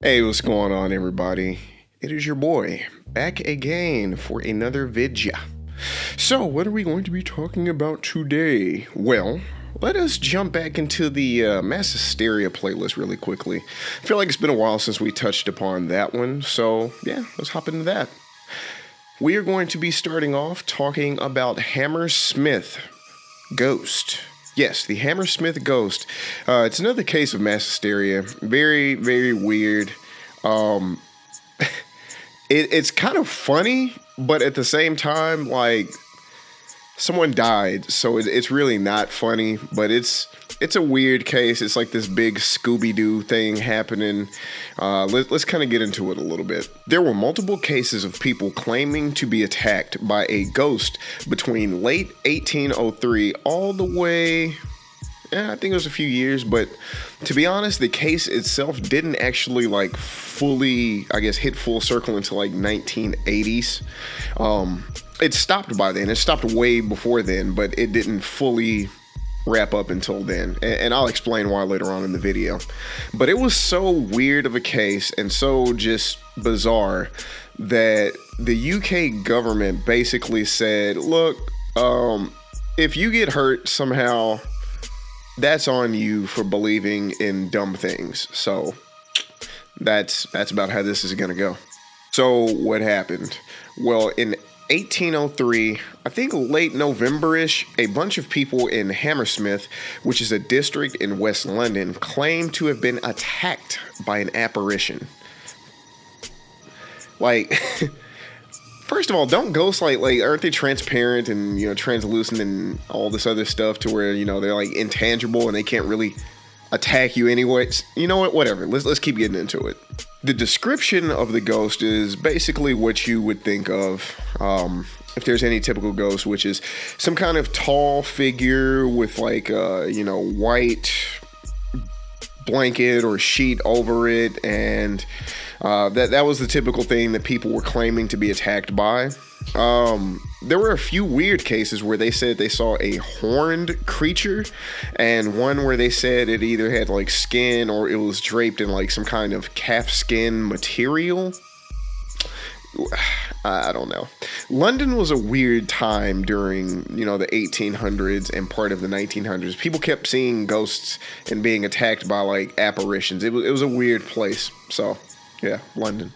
Hey, what's going on, everybody? It is your boy back again for another vidya. So, what are we going to be talking about today? Well, let us jump back into the mass hysteria playlist really quickly. I feel like it's been a while since we touched upon that one, so yeah, let's hop into that. We are going to be starting off talking about Hammersmith Ghost. Yes, the Hammersmith Ghost. It's another case of mass hysteria. Very, very weird. Um, it's kind of funny, but at the same time, like someone died, so it's really not funny. But it's a weird case. It's like this big Scooby Doo thing happening. Let's kind of get into it a little bit. There were multiple cases of people claiming to be attacked by a ghost between late 1803 all the way. I think it was a few years, but to be honest, the case itself didn't actually like fully, I guess, hit full circle until like 1980s. It stopped by then. It stopped way before then, but it didn't fully wrap up until then. And I'll explain why later on in the video. But it was so weird of a case and so just bizarre that the UK government basically said, look, if you get hurt somehow, that's on you for believing in dumb things. So that's about how this is going to go. So what happened? Well, in 1803, I think late November-ish, a bunch of people in Hammersmith, which is a district in West London, claimed to have been attacked by an apparition. Like, first of all, don't ghosts like aren't they transparent and translucent and all this other stuff to where they're like intangible and they can't really attack you anyway? You know what? Whatever. Let's keep getting into it. The description of the ghost is basically what you would think of if there's any typical ghost, which is some kind of tall figure with like white blanket or sheet over it, and that was the typical thing that people were claiming to be attacked by. There were a few weird cases where they said they saw a horned creature, and one where they said it either had like skin or it was draped in like some kind of calf skin material. I don't know. London was a weird time during, the 1800s and part of the 1900s. People kept seeing ghosts and being attacked by like apparitions. It was a weird place. So, yeah, London.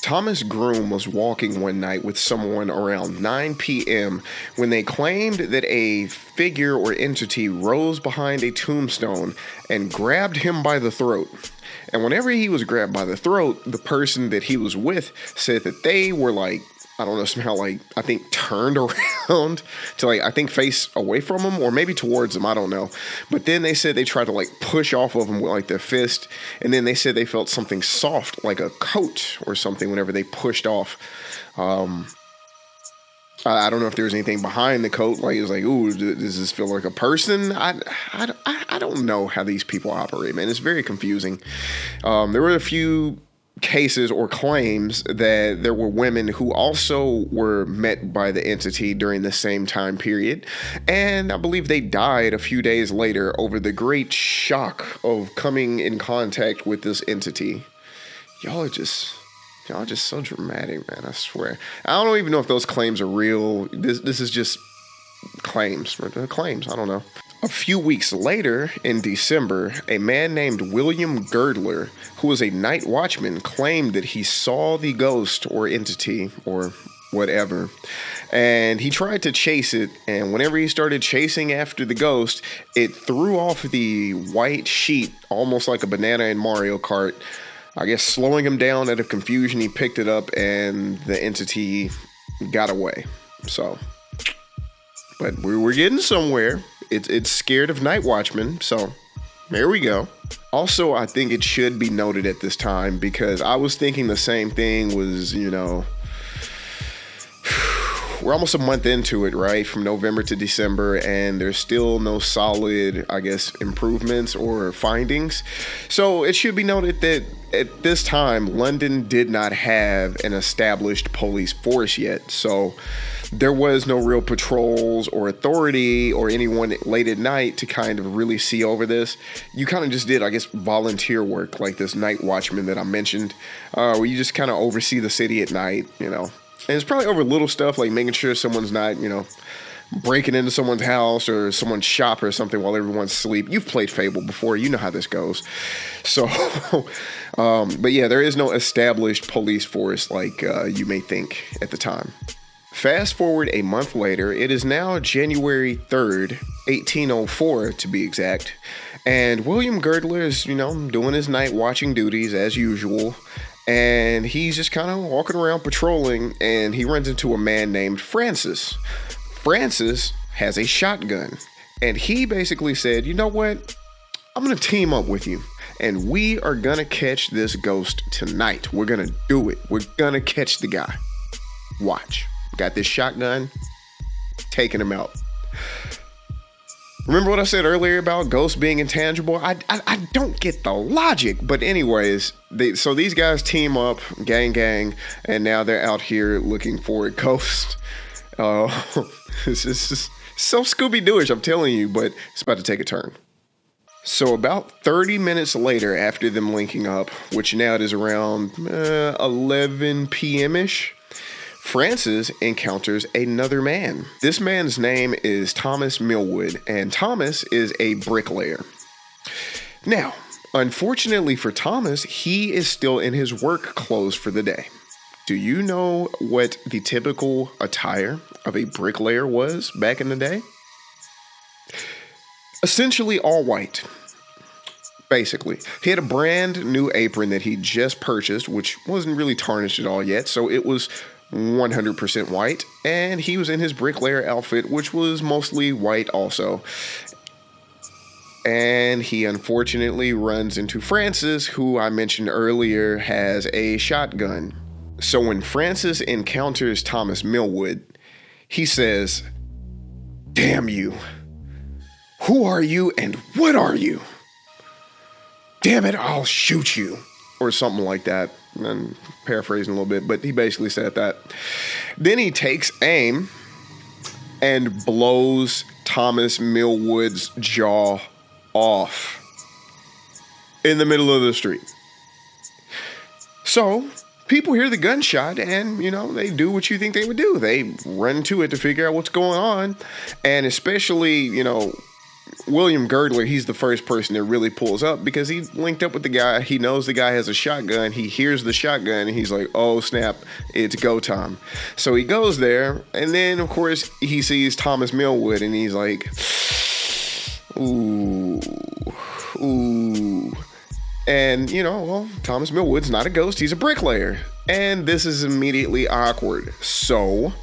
Thomas Groom was walking one night with someone around 9 p.m. when they claimed that a figure or entity rose behind a tombstone and grabbed him by the throat. And whenever he was grabbed by the throat, the person that he was with said that they were like, I don't know, somehow like, I think turned around to like, I think face away from him or maybe towards him. I don't know. But then they said they tried to like push off of him with like their fist. And then they said they felt something soft, like a coat or something whenever they pushed off. I don't know if there's anything behind the coat. Like, it was like, ooh, does this feel like a person? I don't know how these people operate, man. It's very confusing. There were a few cases or claims that there were women who also were met by the entity during the same time period. And I believe they died a few days later over the great shock of coming in contact with this entity. Y'all are just so dramatic, man. I swear. I don't even know if those claims are real. This is just claims. Claims. I don't know. A few weeks later, in December, a man named William Girdler, who was a night watchman, claimed that he saw the ghost or entity or whatever, and he tried to chase it, and whenever he started chasing after the ghost, it threw off the white sheet, almost like a banana in Mario Kart, I guess slowing him down out of confusion. He picked it up, and the entity got away. So, but we're getting somewhere. It's scared of night watchmen, so there we go. Also, I think it should be noted at this time, because I was thinking the same thing was, we're almost a month into it, right? From November to December, and there's still no solid, I guess, improvements or findings. So it should be noted that at this time, London did not have an established police force yet. So there was no real patrols or authority or anyone late at night to kind of really see over this. You kind of just did, I guess, volunteer work, like this night watchman that I mentioned, where you just kind of oversee the city at night, you know. And it's probably over little stuff like making sure someone's not, you know, breaking into someone's house or someone's shop or something while everyone's asleep. You've played Fable before. You know how this goes. So, but yeah, there is no established police force like you may think at the time. Fast forward a month later, it is now January 3rd, 1804 to be exact, and William Girdler is, you know, doing his night watching duties as usual, and he's just kind of walking around patrolling, and he runs into a man named Francis. Francis has a shotgun, and he basically said, you know what, I'm going to team up with you, and we are going to catch this ghost tonight. We're going to do it. We're going to catch the guy. Watch. Got this shotgun, taking him out. Remember what I said earlier about ghosts being intangible? I don't get the logic. But anyways, so these guys team up, gang, and now they're out here looking for a ghost. This is so Scooby-Dooish, I'm telling you, but it's about to take a turn. So about 30 minutes later, after them linking up, which now it is around 11 p.m.-ish, Francis encounters another man. This man's name is Thomas Millwood, and Thomas is a bricklayer. Now, unfortunately for Thomas, he is still in his work clothes for the day. Do you know what the typical attire of a bricklayer was back in the day? Essentially all white. Basically, he had a brand new apron that he just purchased, which wasn't really tarnished at all yet, so it was 100% white, and he was in his bricklayer outfit, which was mostly white also. And he unfortunately runs into Francis, who I mentioned earlier has a shotgun. So when Francis encounters Thomas Millwood, he says, "Damn you. Who are you and what are you? Damn it, I'll shoot you." Or something like that. I'm paraphrasing a little bit, but he basically said that. Then he takes aim and blows Thomas Millwood's jaw off in the middle of the street. So people hear the gunshot and, you know, they do what you think they would do. They run to it to figure out what's going on. And especially, you know, William Girdler, he's the first person that really pulls up because he linked up with the guy. He knows the guy has a shotgun. He hears the shotgun and he's like, oh snap, it's go time. So he goes there, and then of course he sees Thomas Millwood and he's like, ooh. And you know, well, Thomas Millwood's not a ghost, he's a bricklayer. And this is immediately awkward. So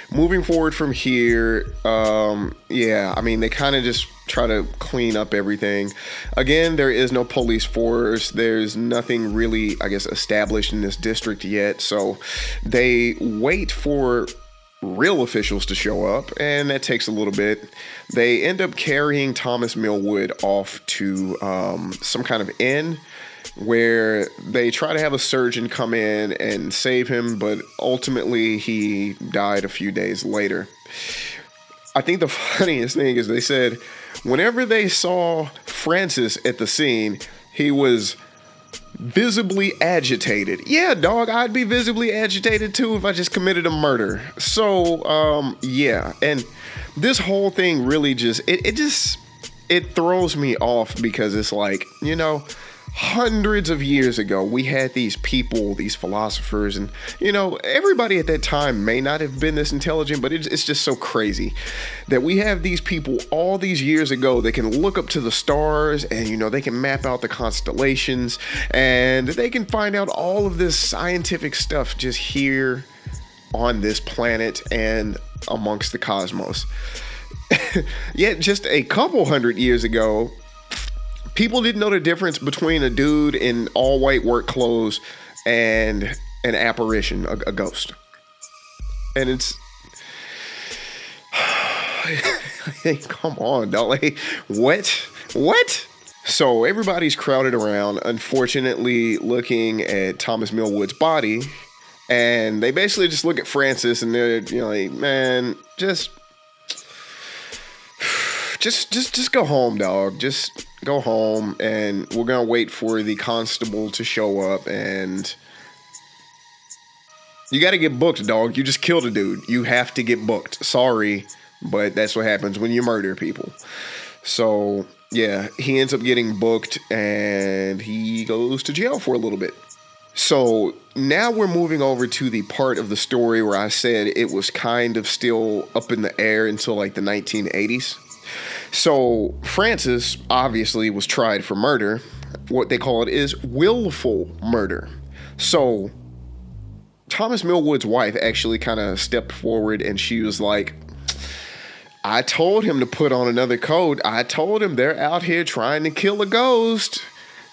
moving forward from here, I mean, they kind of just try to clean up everything. Again, there is no police force. There's nothing really, I guess, established in this district yet. So they wait for real officials to show up, and that takes a little bit. They end up carrying Thomas Millwood off to some kind of inn, where they try to have a surgeon come in and save him, but ultimately he died a few days later. I think the funniest thing is they said whenever they saw Francis at the scene, he was visibly agitated. Yeah, dog, I'd be visibly agitated too if I just committed a murder. So, yeah, and this whole thing really just, it throws me off because it's like, you know, hundreds of years ago, we had these people, these philosophers, and, you know, everybody at that time may not have been this intelligent, but it's just so crazy that we have these people all these years ago that can look up to the stars and, you know, they can map out the constellations and they can find out all of this scientific stuff just here on this planet and amongst the cosmos. Yet just a couple hundred years ago, people didn't know the difference between a dude in all white work clothes and an apparition, a ghost. And it's, come on, dog. Like, what? So everybody's crowded around, unfortunately, looking at Thomas Millwood's body. And they basically just look at Francis and they're, like, man, just go home, dog. Just go home, and we're gonna wait for the constable to show up. And you got to get booked, dog. You just killed a dude. You have to get booked. Sorry, but that's what happens when you murder people. So yeah, he ends up getting booked, and he goes to jail for a little bit. So now we're moving over to the part of the story where I said it was kind of still up in the air until like the 1980s. So Francis obviously was tried for murder. What they call it is willful murder. So Thomas Millwood's wife actually kind of stepped forward, and she was like, I told him to put on another coat. I told him they're out here trying to kill a ghost.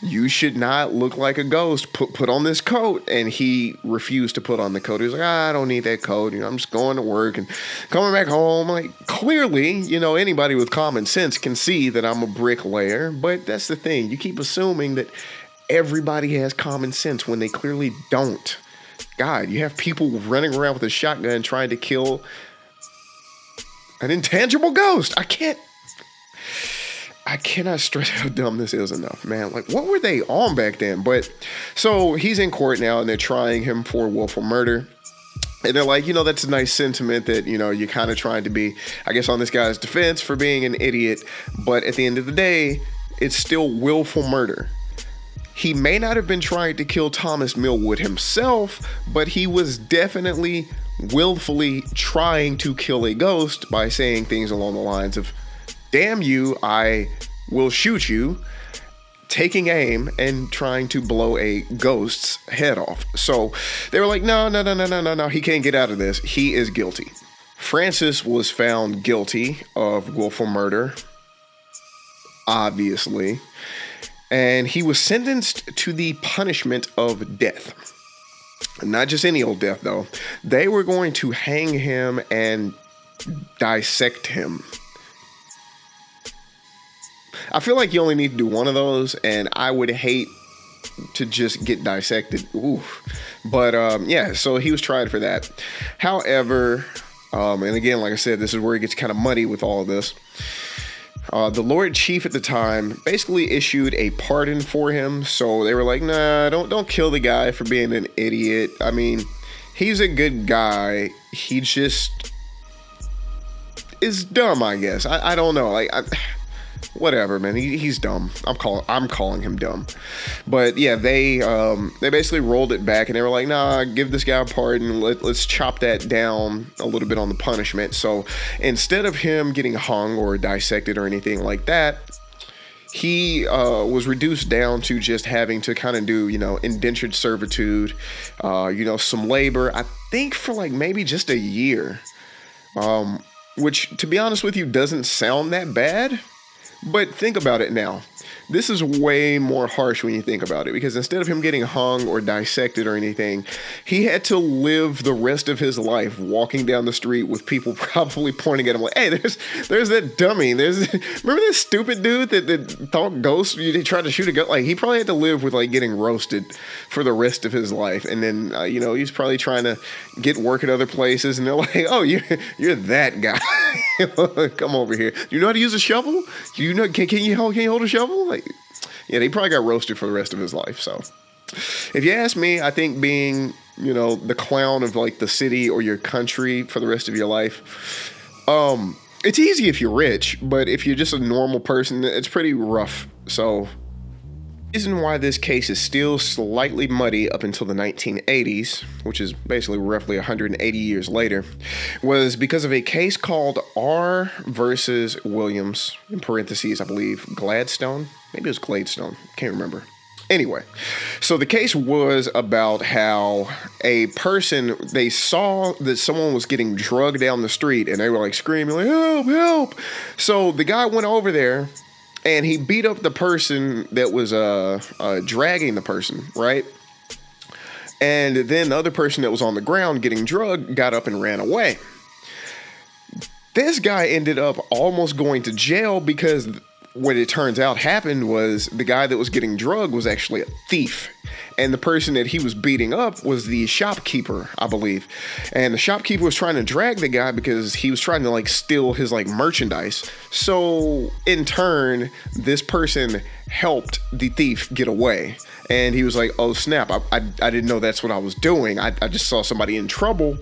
You should not look like a ghost. Put on this coat. And he refused to put on the coat. He was like, I don't need that coat. I'm just going to work and coming back home. Like, clearly, anybody with common sense can see that I'm a bricklayer. But that's the thing. You keep assuming that everybody has common sense when they clearly don't. God, you have people running around with a shotgun trying to kill an intangible ghost. I cannot stress how dumb this is enough, man. Like, what were they on back then? But so he's in court now, and they're trying him for willful murder. And they're like, that's a nice sentiment that, you're kind of trying to be, I guess, on this guy's defense for being an idiot. But at the end of the day, it's still willful murder. He may not have been trying to kill Thomas Millwood himself, but he was definitely willfully trying to kill a ghost by saying things along the lines of, damn you, I will shoot you, taking aim and trying to blow a ghost's head off. So they were like, no, he can't get out of this. He is guilty. Francis was found guilty of willful murder, obviously, and he was sentenced to the punishment of death. Not just any old death, though. They were going to hang him and dissect him. I feel like you only need to do one of those, and I would hate to just get dissected. Ooh. But yeah, so he was tried for that. However, and again, like I said, this is where it gets kind of muddy with all of this. The Lord Chief at the time basically issued a pardon for him. So they were like, nah, don't kill the guy for being an idiot. I mean, he's a good guy. He just is dumb, I guess. I don't know. Whatever, man. He's dumb. I'm calling him dumb. But yeah, they basically rolled it back, and they were like, nah, give this guy a pardon. Let's chop that down a little bit on the punishment. So instead of him getting hung or dissected or anything like that, he was reduced down to just having to kind of do, indentured servitude, some labor. I think for like maybe just a year, which, to be honest with you, doesn't sound that bad. But think about it now. This is way more harsh when you think about it, because instead of him getting hung or dissected or anything, he had to live the rest of his life walking down the street with people probably pointing at him like, hey, there's that dummy. Remember this stupid dude that thought ghosts, he tried to shoot a ghost? Like, he probably had to live with like getting roasted for the rest of his life. And then, he's probably trying to get work at other places, and they're like, oh, you're that guy. Come over here. Do you know how to use a shovel? Can you hold a shovel? Like, yeah, they probably got roasted for the rest of his life. So if you ask me, I think being, the clown of like the city or your country for the rest of your life, it's easy if you're rich, but if you're just a normal person, it's pretty rough. So the reason why this case is still slightly muddy up until the 1980s, which is basically roughly 180 years later, was because of a case called R versus Williams, in parentheses, I believe, Gladstone. Maybe it was Gladstone. Can't remember. Anyway, so the case was about how a person, they saw that someone was getting drugged down the street, and they were like screaming, like, help, help. So the guy went over there, and he beat up the person that was dragging the person, right? And then the other person that was on the ground getting drugged got up and ran away. This guy ended up almost going to jail because what it turns out happened was the guy that was getting drugged was actually a thief. And the person that he was beating up was the shopkeeper, I believe. And the shopkeeper was trying to drag the guy because he was trying to like steal his like merchandise. So in turn, this person helped the thief get away. And he was like, oh snap, I didn't know that's what I was doing. I just saw somebody in trouble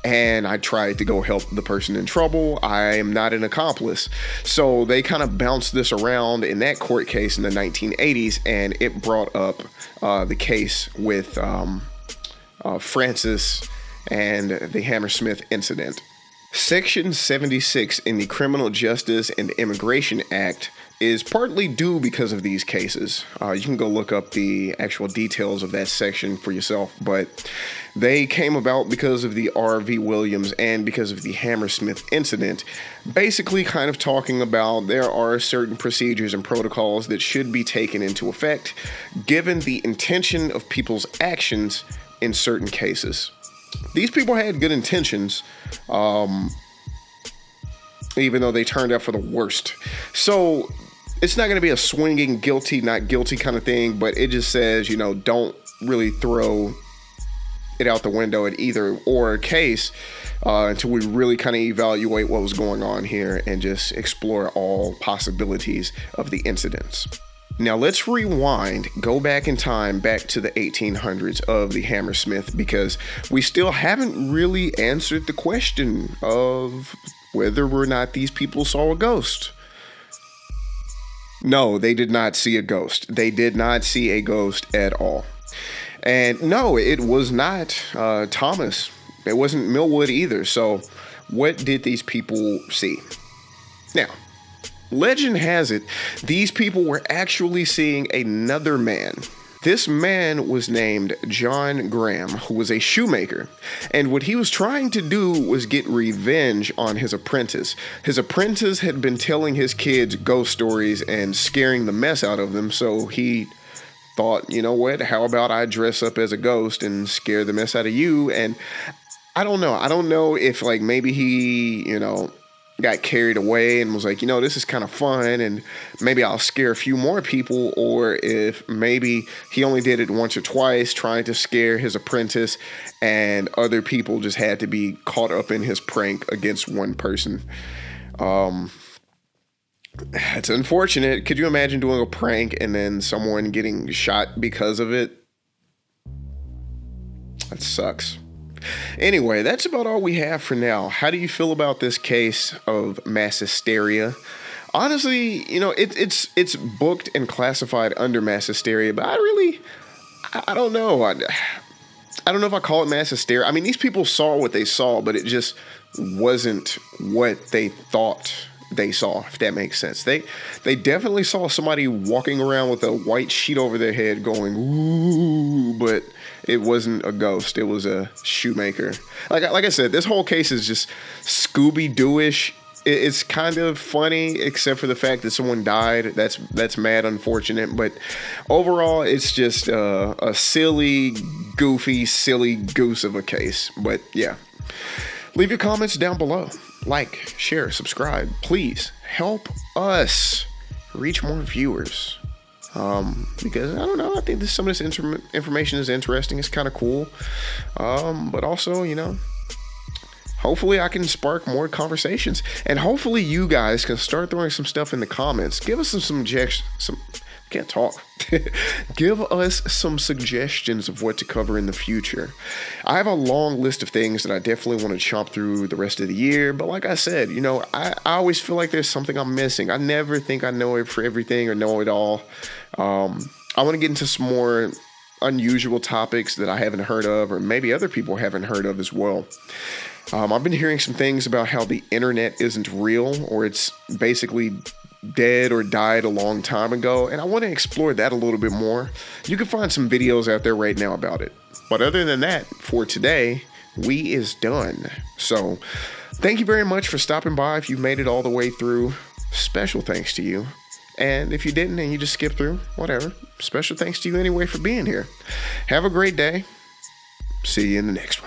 and I tried to go help the person in trouble. I am not an accomplice. So they kind of bounced this around in that court case in the 1980s, and it brought up the case with Francis and the Hammersmith incident. Section 76 in the Criminal Justice and Immigration Act is partly due because of these cases. You can go look up the actual details of that section for yourself, but they came about because of the R.V. Williams and because of the Hammersmith incident, basically kind of talking about there are certain procedures and protocols that should be taken into effect given the intention of people's actions in certain cases. These people had good intentions, even though they turned out for the worst. So it's not going to be a swinging guilty, not guilty kind of thing, but it just says, don't really throw it out the window at either or case until we really kind of evaluate what was going on here and just explore all possibilities of the incidents. Now let's rewind, go back in time, back to the 1800s of the Hammersmith, because we still haven't really answered the question of whether or not these people saw a ghost. No, they did not see a ghost. They did not see a ghost at all. And no, it was not Thomas. It wasn't Millwood either. So what did these people see? Now, legend has it, these people were actually seeing another man. This man was named John Graham, who was a shoemaker. And what he was trying to do was get revenge on his apprentice. His apprentice had been telling his kids ghost stories and scaring the mess out of them. So he thought, you know what, how about I dress up as a ghost and scare the mess out of you? And I don't know if like maybe he, got carried away and was like, this is kind of fun and maybe I'll scare a few more people, or if maybe he only did it once or twice trying to scare his apprentice and other people just had to be caught up in his prank against one person. It's unfortunate. Could you imagine doing a prank and then someone getting shot because of it? That sucks. Anyway, that's about all we have for now. How do you feel about this case of mass hysteria? Honestly, it's booked and classified under mass hysteria, but I don't know. I don't know if I call it mass hysteria. I mean, these people saw what they saw, but it just wasn't what they thought they saw, if that makes sense. They definitely saw somebody walking around with a white sheet over their head going, ooh, but it wasn't a ghost. It was a shoemaker. Like I said, this whole case is just Scooby-Doo-ish. It's kind of funny, except for the fact that someone died. That's mad unfortunate. But overall, it's just a silly, goofy, silly goose of a case. But yeah. Leave your comments down below. Like, share, subscribe. Please help us reach more viewers. Because I don't know, I think some of this information is interesting. It's kind of cool. But also, hopefully I can spark more conversations, and hopefully you guys can start throwing some stuff in the comments. Give us some suggestions. Can't talk. Give us some suggestions of what to cover in the future. I have a long list of things that I definitely want to chomp through the rest of the year. But like I said, I always feel like there's something I'm missing. I never think I know it for everything or know it all. I want to get into some more unusual topics that I haven't heard of, or maybe other people haven't heard of as well. I've been hearing some things about how the internet isn't real, or it's basically dead or died a long time ago, and I want to explore that a little bit more. You can find some videos out there right now about it. But other than that, for today, we is done. So thank you very much for stopping by. If you made it all the way through, special thanks to you. And if you didn't and you just skipped through, whatever, special thanks to you anyway for being here. Have a great day. See you in the next one.